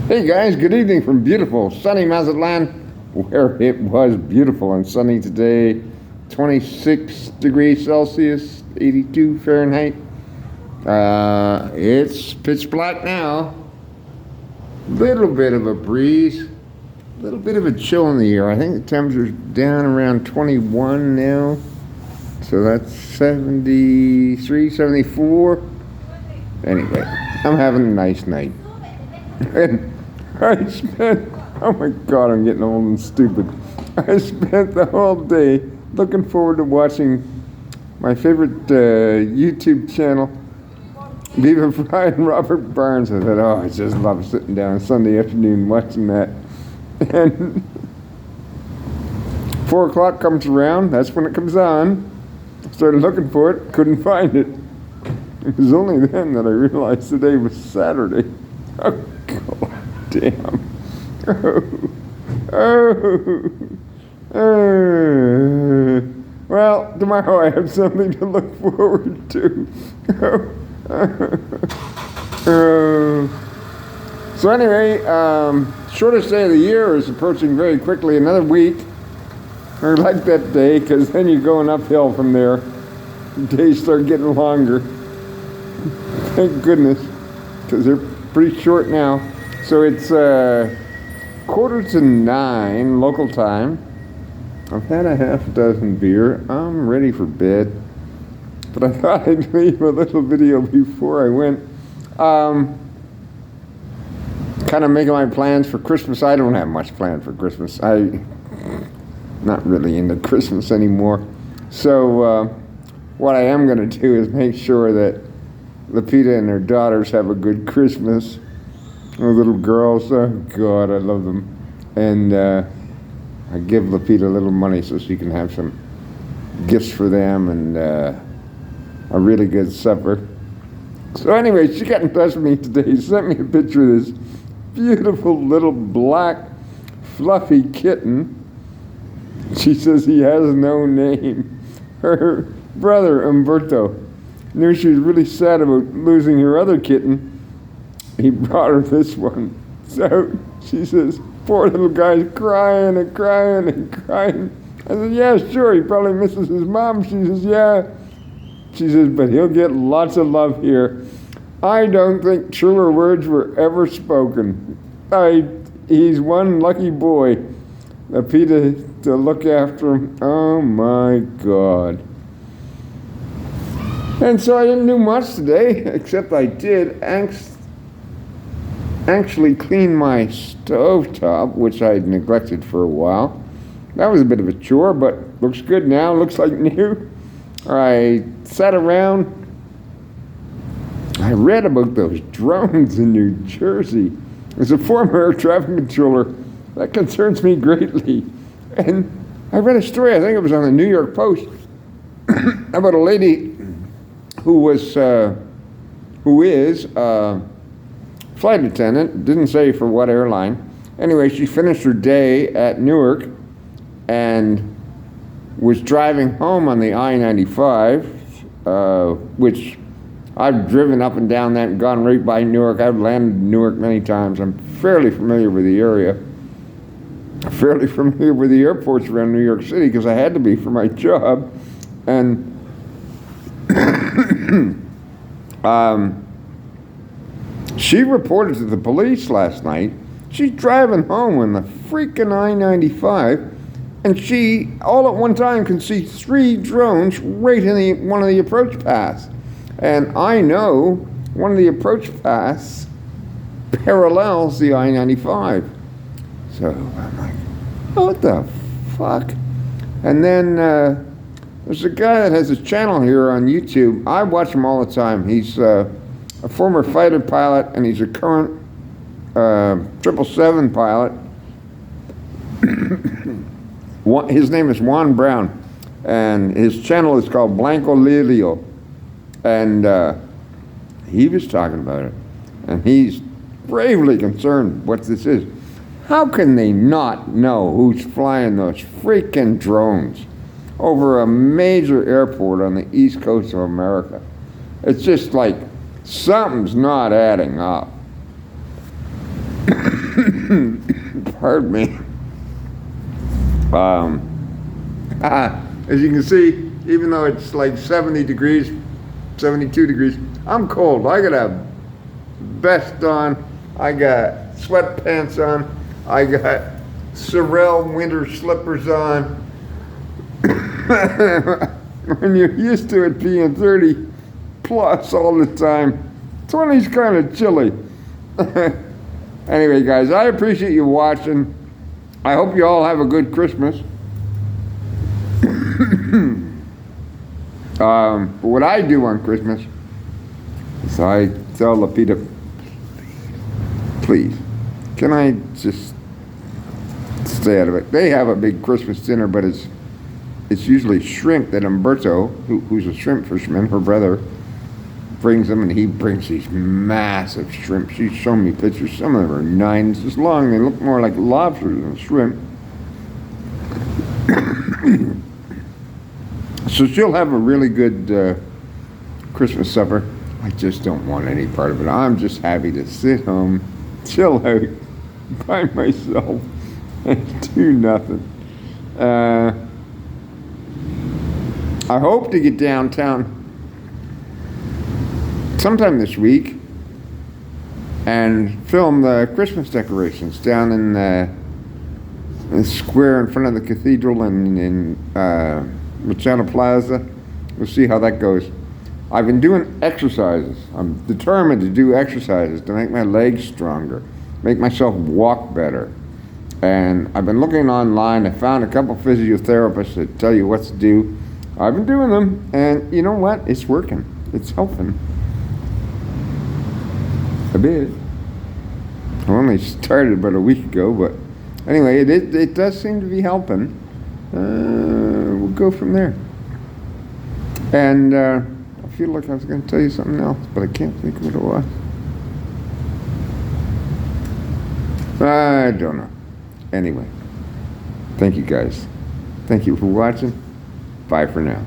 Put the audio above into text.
Hey guys, good evening from beautiful sunny Mazatlán, where it was beautiful and sunny today. 26 degrees Celsius, 82 Fahrenheit. It's pitch black now. Little bit of a breeze, little bit of a chill in the air. I think the temperature's down around 21 now. So that's 73, 74. Anyway, I'm having a nice night. And I spent, oh my God, I'm getting old and stupid. I spent the whole day looking forward to watching my favorite YouTube channel, Viva Fry and Robert Barnes. I thought, oh, I just love sitting down on Sunday afternoon watching that. And 4 o'clock comes around, that's when it comes on. Started looking for it, couldn't find it. It was only then that I realized today was Saturday. Oh, God damn. Well, tomorrow I have something to look forward to. So anyway, shortest day of the year is approaching very quickly. Another week. I like that day because then you're going uphill from there. Days start getting longer. Thank goodness, because they're pretty short now. So it's 8:45 local time. I've had a half dozen beer. I'm ready for bed. But I thought I'd leave a little video before I went. Kind of making my plans for Christmas. I don't have much planned for Christmas. I'm not really into Christmas anymore. So what I am going to do is make sure that Lapita and her daughters have a good Christmas. The little girls, oh God, I love them. And I give Lapita a little money so she can have some gifts for them and a really good supper. So anyway, she got in touch with me today. She sent me a picture of this beautiful little black fluffy kitten. She says he has no name. Her brother, Umberto, knew she was really sad about losing her other kitten. He brought her this one. So she says, poor little guy's crying and crying and crying. I said, yeah, sure, he probably misses his mom. She says, yeah. She says, but he'll get lots of love here. I don't think truer words were ever spoken. He's one lucky boy. Lapita to look after him. Oh my God. And so I didn't do much today, except I did actually clean my stovetop, which I had neglected for a while. That was a bit of a chore, but looks good now, looks like new. I sat around. I read about those drones in New Jersey. As a former air traffic controller, that concerns me greatly. And I read a story, I think it was on the New York Post, about a lady who is a flight attendant, didn't say for what airline. Anyway, she finished her day at Newark and was driving home on the I-95, which I've driven up and down that and gone right by Newark. I've landed in Newark many times. I'm fairly familiar with the area. Fairly familiar with the airports around New York City because I had to be for my job. And she reported to the police last night. She's driving home on the freaking I-95, and she, all at one time, can see 3 drones right in one of the approach paths. And I know one of the approach paths parallels the I-95. So I'm like, what the fuck? And then there's a guy that has a channel here on YouTube. I watch him all the time. He's a former fighter pilot, and he's a current 777 pilot. His name is Juan Brown, and his channel is called Blanco Lilio. And he was talking about it, and he's bravely concerned what this is. How can they not know who's flying those freaking drones over a major airport on the east coast of America? It's just like something's not adding up. Pardon me. As you can see, even though it's like 70 degrees, 72 degrees, I'm cold. I got a vest on, I got sweatpants on, I got Sorel winter slippers on. When you're used to it being 30 plus all the time, 20's kind of chilly. Anyway, guys, I appreciate you watching. I hope you all have a good Christmas. What I do on Christmas is I tell Lapita, please, can I just stay out of it? They have a big Christmas dinner, but it's usually shrimp that Umberto, who's a shrimp fisherman, her brother, brings them, and he brings these massive shrimp. She's shown me pictures. Some of them are 9 inches long. They look more like lobsters than shrimp. So she'll have a really good Christmas supper. I just don't want any part of it. I'm just happy to sit home, chill out by myself, and do nothing. I hope to get downtown sometime this week and film the Christmas decorations down in the square in front of the cathedral in Mazatlán Plaza. We'll see how that goes. I've been doing exercises. I'm determined to do exercises to make my legs stronger, make myself walk better. And I've been looking online. I found a couple physiotherapists that tell you what to do. I've been doing them, and you know what? It's working. It's helping. A bit. I only started about a week ago, but anyway, it does seem to be helping. We'll go from there. And I feel like I was going to tell you something else, but I can't think of what it was. I don't know. Anyway, thank you guys. Thank you for watching. Bye for now.